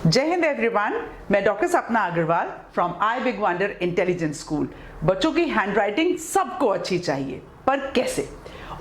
जय हिंद एवरीवन, मैं doctor Sapna Agarwal from I Big Wonder Intelligence School. बच्चों की हैंडराइटिंग सबको अच्छी चाहिए, पर कैसे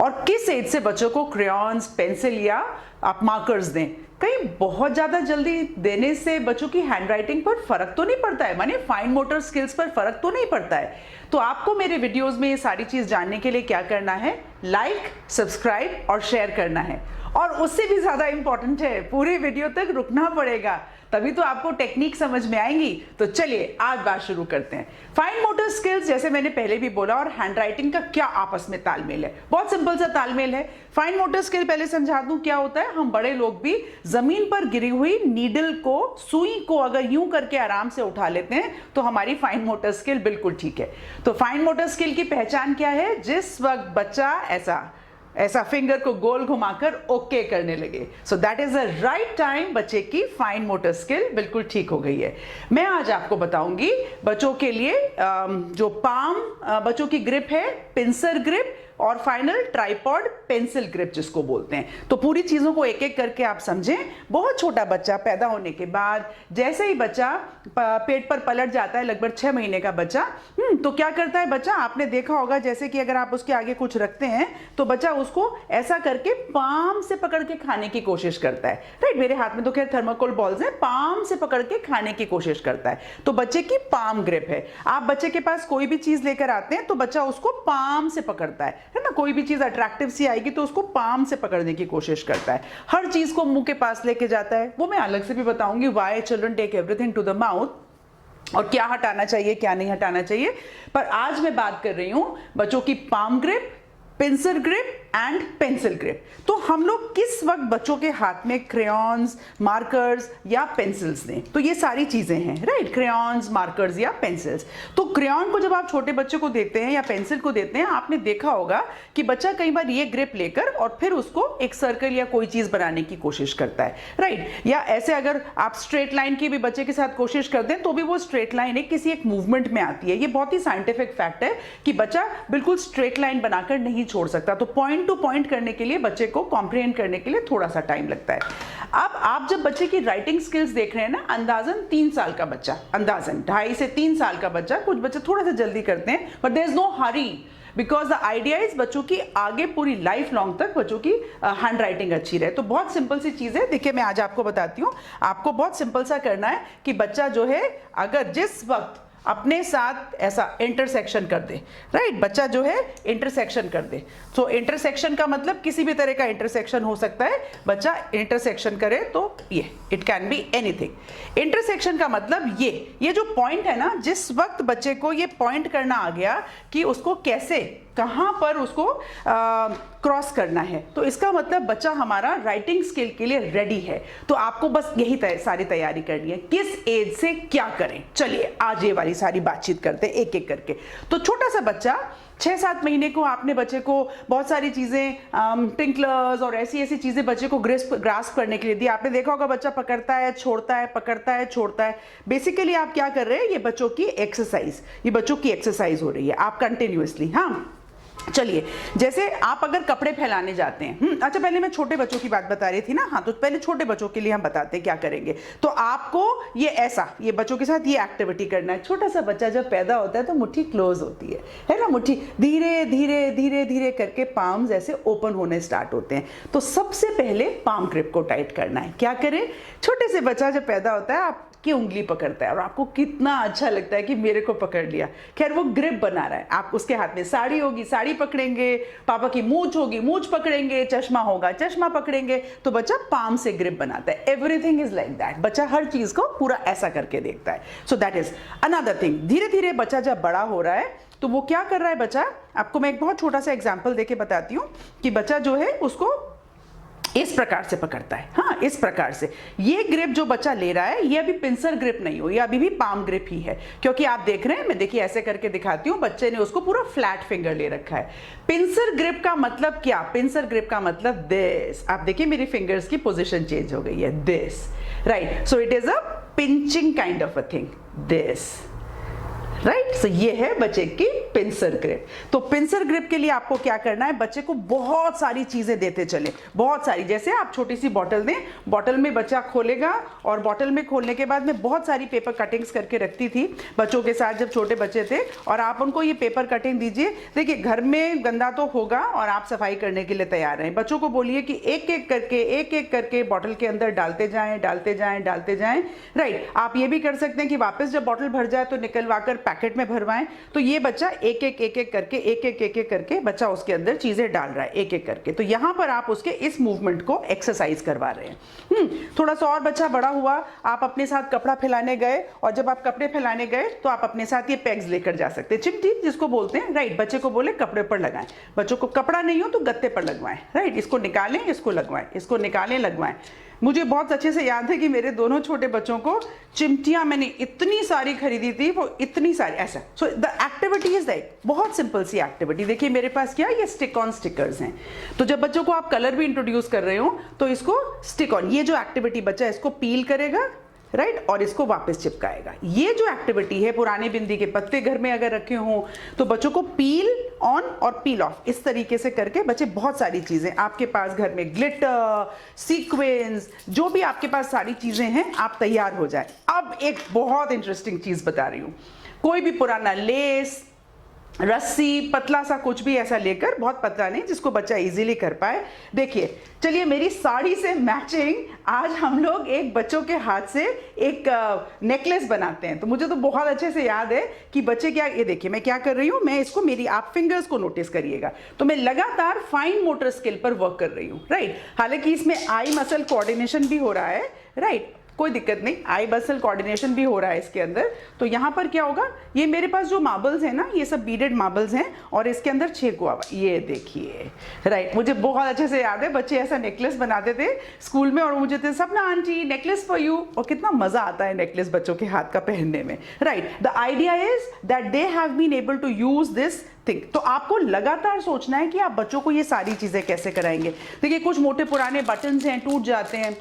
और किस एज से बच्चों को क्रेयॉन्स, पेंसिल या आप मार्कर्स दें? कहीं बहुत ज़्यादा जल्दी देने से बच्चों की हैंडराइटिंग पर फर्क तो नहीं पड़ता है, माने फाइन मोटर स्किल्स पर फर्क तो नहीं पड़ता है। तो आपको मेरे वीडियोस में ये सारी चीज़ जानने के लिए क्या करना है? लाइक, सब्सक्राइब और शेयर करना है। और उससे भी ज़्यादा इंपॉर्टेंट है, पूरे वीडियो तक रुकना पड़ेगा, तभी तो आपको टेक्निक समझ में आएंगी। तो चलिए आज बात शुरू करते हैं। फाइन मोटर स्किल्स, जैसे मैंने पहले भी बोला, और हैंडराइटिंग का क्या आपस में तालमेल है? बहुत सिंपल सा तालमेल है। फाइन मोटर स्किल पहले समझा दूं क्या होता है। हम बड़े लोग भी जमीन पर गिरी हुई नीडल को, सुई को अगर यूं करके आराम से उठा लेते हैं तो हमारी फाइन मोटर स्किल बिल्कुल ठीक है। तो फाइन मोटर स्किल की पहचान क्या है? जिस वक्त बच्चा ऐसा फिंगर को गोल घुमाकर ओके करने लगे, so that is the right time बच्चे की फाइन मोटर स्किल बिल्कुल ठीक हो गई है। मैं आज आपको बताऊंगी बच्चों के लिए जो पाम बच्चों की ग्रिप है, पिंसर ग्रिप, और फाइनल ट्राइपॉड पेंसिल ग्रिप जिसको बोलते हैं। तो पूरी चीजों को एक एक करके आप समझें। बहुत छोटा बच्चा पैदा होने के बाद जैसे ही बच्चा पेट पर पलट जाता है, लगभग 6 महीने का बच्चा, तो क्या करता है बच्चा? आपने देखा होगा, जैसे कि अगर आप उसके आगे कुछ रखते हैं तो बच्चा उसको ऐसा करके पाम से पकड़ के खाने की कोशिश करता है। राइट, मेरे हाथ में तो खैर थर्माकोल बॉल्स हैं, पाम से पकड़ के खाने की कोशिश करता है। तो बच्चे की पाम ग्रिप है। आप बच्चे के पास कोई भी चीज लेकर आते हैं तो बच्चा उसको पाम से पकड़ता है ना। कोई भी चीज अट्रैक्टिव सी आएगी तो उसको पाम से पकड़ने की कोशिश करता है। हर चीज को मुंह के पास लेके जाता है। वो मैं अलग से भी बताऊंगी, why children take everything to the mouth और क्या हटाना चाहिए, क्या नहीं हटाना चाहिए। पर आज मैं बात कर रही हूं बच्चों की palm grip, pincer grip and pencil grip. तो हम लोग किस वक्त बच्चों के हाथ में क्रेयॉन्स, मार्कर्स या पेंसिल्स दें? तो ये सारी चीजें हैं, राइट, क्रेयॉन्स, मार्कर्स या पेंसिल्स। तो क्रेयॉन को जब आप छोटे बच्चे को देते हैं या पेंसिल को देते हैं, आपने देखा होगा कि बच्चा कई बार ये ग्रिप लेकर और फिर उसको एक सर्कल या कोई चीज बनाने की कोशिश करता है, राइट। या ऐसे अगर आप स्ट्रेट लाइन की भी बच्चे के साथ कोशिश कर दें तो भी वो स्ट्रेट लाइन किसी एक मूवमेंट में आती है। ये बहुत ही साइंटिफिक फैक्ट है कि बच्चा बिल्कुल स्ट्रेट लाइन बनाकर नहीं छोड़ सकता। तो पॉइंट टू पॉइंट करने के लिए बच्चे को कॉम्प्रिहेंड करने के लिए थोड़ा सा टाइम लगता है। अब आप जब बच्चे की राइटिंग स्किल्स देख रहे हैं ना, अंदाजन 3 साल का बच्चा, अंदाजन 2.5 से 3 साल का बच्चा, कुछ बच्चे थोड़ा सा जल्दी करते हैं, but there is no hurry, because the idea is बच्चों की आगे पूरी लाइफ लॉन्ग तक बच्चों की हैंड राइटिंग अच्छी रहे। तो बहुत सिंपल सी चीज है, देखिए मैं आज आपको बताती हूँ। आपको बहुत सिंपल सा करना है कि बच्चा जो है अगर जिस वक्त अपने साथ ऐसा इंटरसेक्शन कर दे, राइट, बच्चा जो है इंटरसेक्शन कर दे। तो इंटरसेक्शन का मतलब किसी भी तरह का इंटरसेक्शन हो सकता है। बच्चा इंटरसेक्शन करे तो ये it can be anything. Intersection का मतलब ये जो पॉइंट है ना, जिस वक्त बच्चे को ये पॉइंट करना आ गया कि उसको कैसे, कहां पर उसको क्रॉस करना है, तो इसका मतलब बच्चा हमारा राइटिंग स्किल के लिए रेडी है। तो आपको बस यही सारी तैयारी करनी है, किस एज से क्या करें। चलिए आज ये वाली सारी बातचीत करते हैं एक एक करके। तो छोटा सा बच्चा 6-7 महीने को आपने बच्चे को बहुत सारी चीजें, टिंकलर्स और ऐसी ऐसी चीजें बच्चे को ग्रास्प करने के लिए दी। आपने देखा होगा बच्चा पकड़ता है, छोड़ता है, पकड़ता है, छोड़ता है। बेसिकली आप क्या कर रहे हैं? ये बच्चों की एक्सरसाइज, ये बच्चों की एक्सरसाइज हो रही है, आप कंटिन्यूअसली। हाँ चलिए, जैसे आप अगर कपड़े फैलाने जाते हैं, अच्छा पहले मैं छोटे बच्चों की बात बता रही थी ना। हाँ, तो पहले छोटे बच्चों के लिए हम बताते हैं क्या करेंगे। तो आपको ये बच्चों के साथ ये एक्टिविटी करना है। छोटा सा बच्चा जब पैदा होता है तो मुट्ठी क्लोज होती है ना, मुट्ठी धीरे धीरे धीरे धीरे करके पाम्स ऐसे ओपन होने स्टार्ट होते हैं। तो सबसे पहले पाम ग्रिप को टाइट करना है। क्या करें? छोटे से बच्चा जब पैदा होता है आपकी उंगली पकड़ता है और आपको कितना अच्छा लगता है कि मेरे को पकड़ लिया। खैर वो ग्रिप बना रहा है। आप उसके हाथ में साड़ी होगी, साड़ी पकड़ेंगे, पापा की मूंछ होगी, मूंछ पकड़ेंगे, चश्मा होगा, चश्मा पकड़ेंगे। तो बच्चा पाम से ग्रिप बनाता है। Everything is like that. बच्चा हर चीज को पूरा ऐसा करके देखता है। So that is another thing. धीरे धीरे बच्चा जब बड़ा हो रहा है तो वो क्या कर रहा है बच्चा? आपको मैं एक बहुत छोटा सा एग्जाम्पल देके बताती हूँ कि बच्चा जो है उसको इस प्रकार से पकड़ता है। हाँ, इस प्रकार से। ये ग्रिप जो बच्चा ले रहा है ये अभी पिंसर ग्रिप नहीं हो, ये अभी भी पाम ग्रिप ही है, क्योंकि आप देख रहे हैं, मैं देखिए ऐसे करके दिखाती हूँ, बच्चे ने उसको पूरा फ्लैट फिंगर ले रखा है। पिंसर ग्रिप का मतलब क्या? पिंसर ग्रिप का मतलब दिस। आप देखिए मेरी फिंगर्स की पोजिशन चेंज हो गई है, this, right. So it is a pinching kind of a thing, this, right. सो ये है बच्चे की पिंसर ग्रिप। तो पिंसर ग्रिप के लिए आपको क्या करना है, बच्चे को बहुत सारी चीजें देते चले, बहुत सारी। जैसे आप छोटी सी बॉटल दें, बॉटल में बच्चा खोलेगा और बॉटल में खोलने के बाद में बहुत सारी पेपर कटिंग्स करके रखती थी बच्चों के साथ जब छोटे बच्चे थे, और आप उनको ये पेपर कटिंग दीजिए। देखिए घर में गंदा तो होगा और आप सफाई करने के लिए तैयार हैं, बच्चों को बोलिए कि एक एक करके बॉटल के अंदर डालते जाएं, डालते जाएं, डालते जाएं। राइट। आप ये भी कर सकते हैं कि वापस जब बॉटल भर जाए तो निकलवा कर पैकेट में भरवाएं। तो ये बच्चा एक एक करके बच्चा उसके अंदर चीजें डाल रहा है, एक एक करके। तो यहां पर आप उसके इस मूवमेंट को एक्सरसाइज करवा रहे हैं। थोड़ा सा और बच्चा बड़ा हुआ, आप अपने साथ कपड़ा फैलाने गए, और जब आप कपड़े फैलाने गए तो आप अपने साथ ये पेग्स लेकर जा सकते हैं, चिमटी जिसको बोलते हैं। राइट। बच्चे को बोले कपड़े पर लगाएं, बच्चों को कपड़ा नहीं हो तो गत्ते पर लगवाएं। राइट। इसको निकालें, इसको लगवाएं, इसको निकालें, लगवाएं। मुझे बहुत अच्छे से याद है कि मेरे दोनों छोटे बच्चों को चिमटियां मैंने इतनी सारी खरीदी थी, वो इतनी सारी, ऐसा। So the activity is like बहुत सिंपल सी एक्टिविटी। देखिए मेरे पास क्या है, ये स्टिक ऑन स्टिकर्स हैं। तो जब बच्चों को आप कलर भी इंट्रोड्यूस कर रहे हो तो इसको स्टिक ऑन, ये जो एक्टिविटी बच्चा इसको पील करेगा, राइट, और इसको वापस चिपकाएगा। ये जो एक्टिविटी है, पुराने बिंदी के पत्ते घर में अगर रखे हों तो बच्चों को पील ऑन और पील ऑफ इस तरीके से करके बच्चे बहुत सारी चीजें आपके पास घर में, ग्लिटर, सीक्वेंस, जो भी आपके पास सारी चीजें हैं, आप तैयार हो जाए। अब एक बहुत इंटरेस्टिंग चीज बता रही हूं, कोई भी पुराना लेस, रस्सी, पतला सा कुछ भी ऐसा लेकर, बहुत पतला नहीं जिसको बच्चा इजीली कर पाए। देखिए, चलिए मेरी साड़ी से मैचिंग आज हम लोग एक बच्चों के हाथ से एक नेकलेस बनाते हैं। तो मुझे तो बहुत अच्छे से याद है कि बच्चे क्या, ये देखिए मैं क्या कर रही हूँ, मैं इसको, मेरी आप फिंगर्स को नोटिस करिएगा, तो मैं लगातार फाइन मोटर स्किल पर वर्क कर रही हूँ। राइट। हालांकि इसमें आई मसल कोऑर्डिनेशन भी हो रहा है। राइट। कोई दिक्कत नहीं, आई मसल कोऑर्डिनेशन भी हो रहा है इसके अंदर। तो यहां पर क्या होगा, ये मेरे पास जो मार्बल्स है ना, ये सब बीडेड मार्बल्स हैं और इसके अंदर छेद हुआ, ये देखिए। राइट। मुझे बहुत अच्छे से याद है, बच्चे ऐसा नेकलेस बनाते थे स्कूल में और मुझे थे, सपना आंटी नेकलेस फॉर यू, और कितना मजा आता है नेकलेस बच्चों के हाथ का पहनने में। Right. The idea is that they have been able to use this thing. तो आपको लगातार सोचना है कि आप बच्चों को ये सारी चीजें कैसे कराएंगे। देखिए कुछ मोटे पुराने बटन्स हैं, टूट जाते हैं,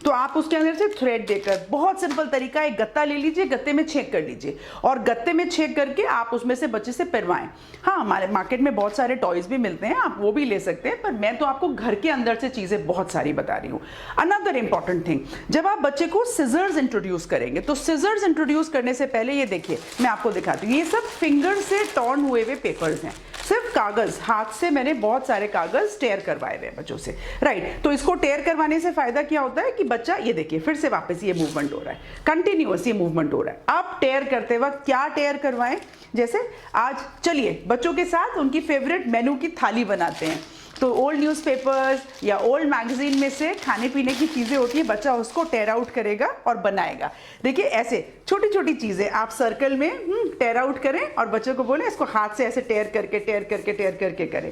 तो आप उसके अंदर से थ्रेड देकर, बहुत सिंपल तरीका, एक गत्ता ले लीजिए, गत्ते में छेद कर लीजिए और गत्ते में छेद करके आप उसमें से बच्चे से पिरवाएं। हाँ, हमारे मार्केट में बहुत सारे टॉयज भी मिलते हैं, आप वो भी ले सकते हैं, पर मैं तो आपको घर के अंदर से चीजें बहुत सारी बता रही हूँ। अनदर इंपॉर्टेंट थिंग, जब आप बच्चे को सिजर्स इंट्रोड्यूस करेंगे, तो सिजर्स इंट्रोड्यूस करने से पहले ये देखिए मैं आपको दिखाती हूँ, ये सब फिंगर से टॉर्न हुए हुए पेपर्स हैं, सिर्फ कागज, हाथ से मैंने बहुत सारे कागज टेयर करवाए हुए बच्चों से। राइट। तो इसको टेयर करवाने से फायदा क्या होता है कि बच्चा, ये देखिए फिर से वापस ये मूवमेंट हो रहा है, कंटिन्यूअस ये मूवमेंट हो रहा है। अब टेयर करते वक्त क्या टेयर करवाएं, जैसे आज चलिए बच्चों के साथ उनकी फेवरेट मेनू की थाली बनाते हैं। तो ओल्ड न्यूज़पेपर्स या ओल्ड मैगजीन में से खाने पीने की चीजें होती है, बच्चा उसको टेयर आउट करेगा और बनाएगा। देखिए ऐसे छोटी छोटी चीजें आप सर्कल में टेयर आउट करें और बच्चों को बोले इसको हाथ से ऐसे टेयर करके टेयर करके टेयर करके करें।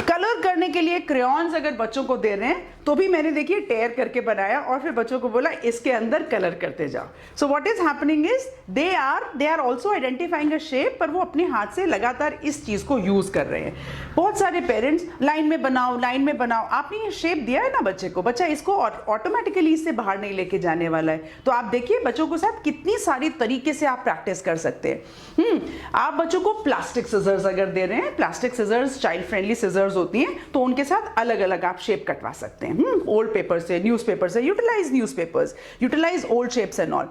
कलर करने के लिए क्रेयॉन्स अगर बच्चों को दे रहे हैं तो भी मैंने देखिए टेयर करके बनाया और फिर बच्चों को बोला इसके अंदर कलर करते जाओ। So what is happening is they are also identifying a shape, पर वो अपने हाथ से लगातार इस चीज को यूज कर रहे हैं। बहुत सारे पेरेंट्स लाइन में बनाओ, लाइन में बनाओ, आपने ये शेप दिया है ना बच्चे को, बच्चा इसको ऑटोमेटिकली इससे बाहर नहीं लेके जाने वाला है। तो आप देखिए बच्चों के साथ कितनी सारी तरीके से आप प्रैक्टिस कर सकते हैं। आप बच्चों को प्लास्टिक सिजर्स अगर दे रहे हैं, plastic scissors child friendly scissors होती हैं, तो उनके साथ अलग अलग आप शेप कटवा सकते हैं। ओल्ड पेपर से, न्यूज़पेपर से, utilise newspapers, utilise old shapes and all.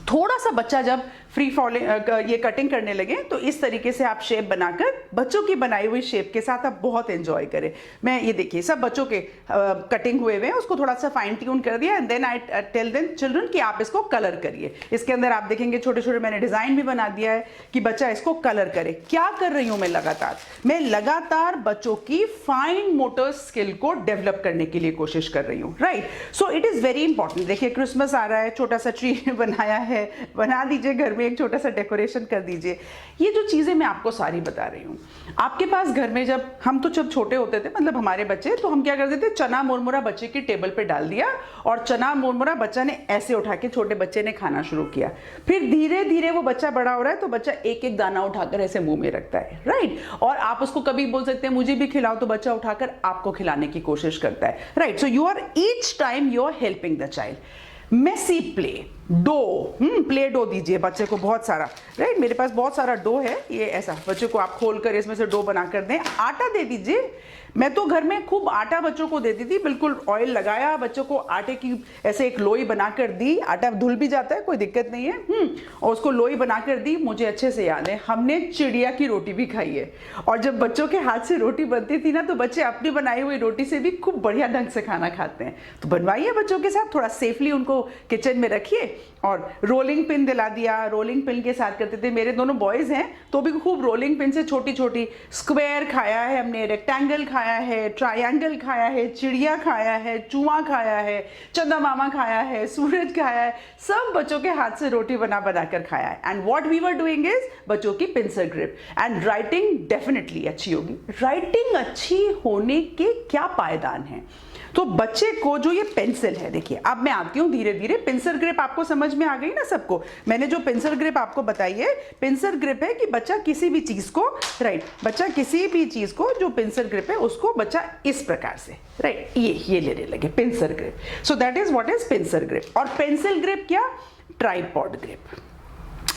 थोड़ा सा बच्चा जब फ्री फॉलिंग ये कटिंग करने लगे तो इस तरीके से आप शेप बनाकर बच्चों की बनाई हुई शेप के साथ आप बहुत एंजॉय करें। मैं ये देखिए सब बच्चों के कटिंग हुए हुए हैं, उसको थोड़ा सा फाइन ट्यून कर दिया and then I tell them children कि आप इसको कलर करिए। इसके अंदर आप देखेंगे छोटे छोटे मैंने डिजाइन भी बना दिया है कि बच्चा इसको कलर करे। क्या कर रही हूं मैं लगातार बच्चों की फाइन मोटर स्किल को डेवलप करने के लिए कोशिश कर रही हूँ। Right. So it is very important. देखिए क्रिसमस आ रहा है, छोटा सा ट्री बनाया है, बना दीजिए घर में, एक छोटा सा डेकोरेशन कर दीजिए। ये जो चीजें मैं आपको सारी बता रही हूँ, आपके पास घर में जब हम तो जब छोटे होते थे, मतलब हमारे बच्चे, तो हम क्या करते थे, चना मुरमुरा बच्चे की टेबल पे डाल दिया और चना मुरमुरा बच्चा ने ऐसे उठा के, छोटे बच्चे ने खाना शुरू किया। फिर धीरे धीरे वो बच्चा बड़ा हो रहा है तो बच्चा एक एक दाना उठाकर ऐसे मुंह में रखता है। राइट। और आप उसको कभी बोल सकते हैं मुझे भी खिलाओ, तो बच्चा उठाकर आपको खिलाने की कोशिश करता है। Right. So you are each time you are helping the child. Messy play, dough, play dough दीजिए बच्चे को बहुत सारा, राइट। मेरे पास बहुत सारा डो है, ये ऐसा बच्चे को आप खोलकर इसमें से डो बना कर दें। आटा दे दीजिए, मैं तो घर में खूब आटा बच्चों को देती थी, बिल्कुल ऑयल लगाया, बच्चों को आटे की ऐसे एक लोई बनाकर दी, आटा धुल भी जाता है कोई दिक्कत नहीं है, और उसको लोई बनाकर दी। मुझे अच्छे से याद है हमने चिड़िया की रोटी भी खाई है, और जब बच्चों के हाथ से रोटी बनती थी ना तो बच्चे अपनी बनाई हुई रोटी से भी खूब बढ़िया ढंग से खाना खाते हैं। तो बनवाइए बच्चों के साथ, थोड़ा सेफली उनको किचन में रखिए। और रोलिंग पिन दिला दिया, रोलिंग पिन के साथ करते थे, मेरे दोनों बॉयज हैं तो भी खूब रोलिंग पिन से छोटी छोटी स्क्वायर खाया है हमने, रेक्टेंगल खाया है, ट्रायंगल खाया है, चिड़िया खाया है, चूहा खाया है, चंदा मामा खाया है, सूरज खाया है, सब बच्चों के हाथ से रोटी बना बना कर खाया है। And what we were doing is बच्चों की pincer grip. And writing definitely अच्छी होगी। राइटिंग अच्छी होने के क्या पायदान हैं? तो बच्चे को जो ये पेंसिल है, देखिए अब मैं आती हूँ धीरे धीरे। पिंसर ग्रिप आपको समझ में आ गई ना सबको? मैंने जो पिंसर ग्रिप आपको बताई है, पिंसर ग्रिप है कि बच्चा किसी भी चीज को, राइट, बच्चा किसी भी चीज को, जो पिंसर ग्रिप है उसको बच्चा इस प्रकार से, राइट, ये लेने लगे pincer grip. So that is what is pincer grip. और पेंसिल ग्रिप क्या? Tripod grip.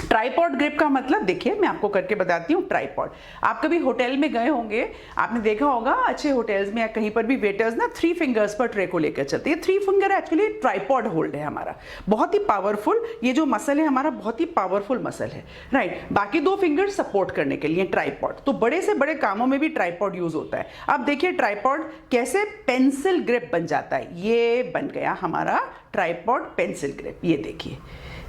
ट्राइपॉड ग्रिप का मतलब देखिए मैं आपको करके बताती हूँ। ट्राइपॉड, आप कभी होटल में गए होंगे, आपने देखा होगा अच्छे होटल्स में या कहीं पर भी वेटर्स ना 3 फिंगर्स पर ट्रे को लेकर चलते हैं। 3 फिंगर एक्चुअली ट्राइपॉड होल्ड है हमारा, बहुत ही पावरफुल, ये जो मसल है हमारा बहुत ही पावरफुल मसल है, राइट। बाकी 2 फिंगर सपोर्ट करने के लिए ट्राइपॉड। तो बड़े से बड़े कामों में भी ट्राइपॉड यूज होता है। अब देखिए ट्राइपॉड कैसे पेंसिल ग्रिप बन जाता है। ये बन गया हमारा ट्राइपॉड पेंसिल ग्रिप, ये देखिए,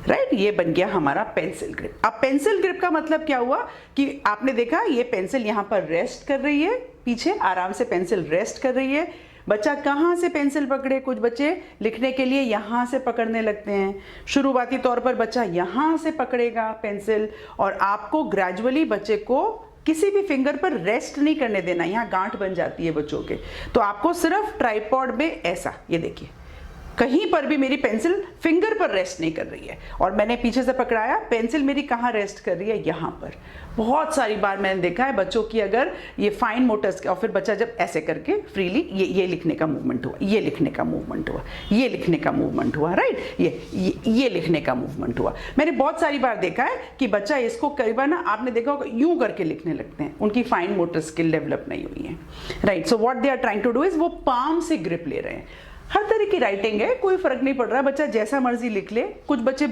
राइट, ये बन गया हमारा पेंसिल ग्रिप। अब पेंसिल ग्रिप का मतलब क्या हुआ कि आपने देखा ये पेंसिल यहाँ पर रेस्ट कर रही है, पीछे आराम से पेंसिल रेस्ट कर रही है। बच्चा कहाँ से पेंसिल पकड़े? कुछ बच्चे लिखने के लिए यहाँ से पकड़ने लगते हैं। शुरुआती तौर पर बच्चा यहाँ से पकड़ेगा पेंसिल, और आपको ग्रेजुअली बच्चे को किसी भी फिंगर पर रेस्ट नहीं करने देना, यहाँ गांठ बन जाती है बच्चों के। तो आपको सिर्फ ट्राइपॉड में ऐसा, ये देखिए कहीं पर भी मेरी पेंसिल फिंगर पर रेस्ट नहीं कर रही है, और मैंने पीछे से पकड़ाया, पेंसिल मेरी कहाँ रेस्ट कर रही है? यहाँ पर। बहुत सारी बार मैंने देखा है बच्चों की अगर ये फाइन मोटर्स, और फिर बच्चा जब ऐसे करके फ्रीली ये लिखने का मूवमेंट हुआ, ये लिखने का मूवमेंट हुआ, ये लिखने का मूवमेंट हुआ, राइट, ये लिखने का मूवमेंट हुआ। मैंने बहुत सारी बार देखा है कि बच्चा इसको कई बार ना आपने देखा होगा यूं करके लिखने लगते हैं, उनकी फाइन मोटर स्किल डेवलप नहीं हुई है, right. So what they are trying to do is वो पाम से ग्रिप ले रहे हैं। हर तरह की राइटिंग है, कोई फर्क नहीं पड़ रहा, बच्चा जैसा मर्जी लिख ले। कुछ बच्चे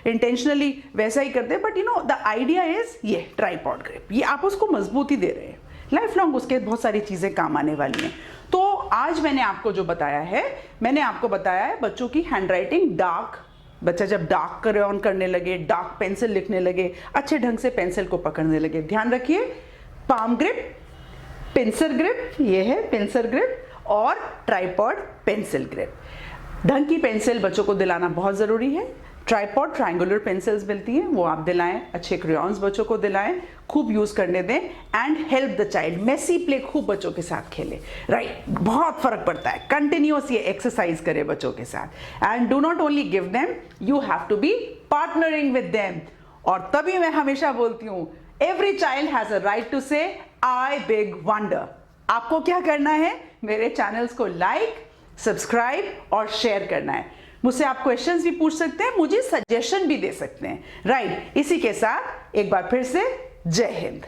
इंटेंशनली वैसा ही करते हैं, but you know the idea is ये ट्राइपॉड ग्रिप, ये आप उसको मजबूती दे रहे हैं, लाइफ लॉन्ग उसके बहुत सारी चीजें काम आने वाली हैं। तो आज मैंने आपको जो बताया है, मैंने आपको बताया है बच्चों की हैंडराइटिंग डार्क, बच्चा जब डार्क क्रेयॉन करने लगे, डार्क पेंसिल लिखने लगे, अच्छे ढंग से पेंसिल को पकड़ने लगे। ध्यान रखिए, पाम ग्रिप, पिंसर ग्रिप, ये है पिंसर ग्रिप, और ट्राइपॉड पेंसिल ग्रिप। ढंग की पेंसिल बच्चों को दिलाना बहुत ज़रूरी है। ट्राइपॉड ट्रायंगुलर पेंसिल्स मिलती हैं, वो आप दिलाएं, अच्छे क्रेयॉन्स बच्चों को दिलाएं, खूब यूज़ करने दें। And help the child, messy play खूब बच्चों के साथ खेले, राइट, बहुत फर्क पड़ता है। कंटिन्यूअस ये एक्सरसाइज करें बच्चों के साथ। And do not only give them, you have to be partnering with them. और तभी मैं हमेशा बोलती हूँ, every child has a right to say I Big wonder. आपको क्या करना है? मेरे चैनल्स को लाइक, सब्सक्राइब और शेयर करना है। मुझसे आप क्वेश्चंस भी पूछ सकते हैं, मुझे सजेशन भी दे सकते हैं, राइट। इसी के साथ एक बार फिर से जय हिंद।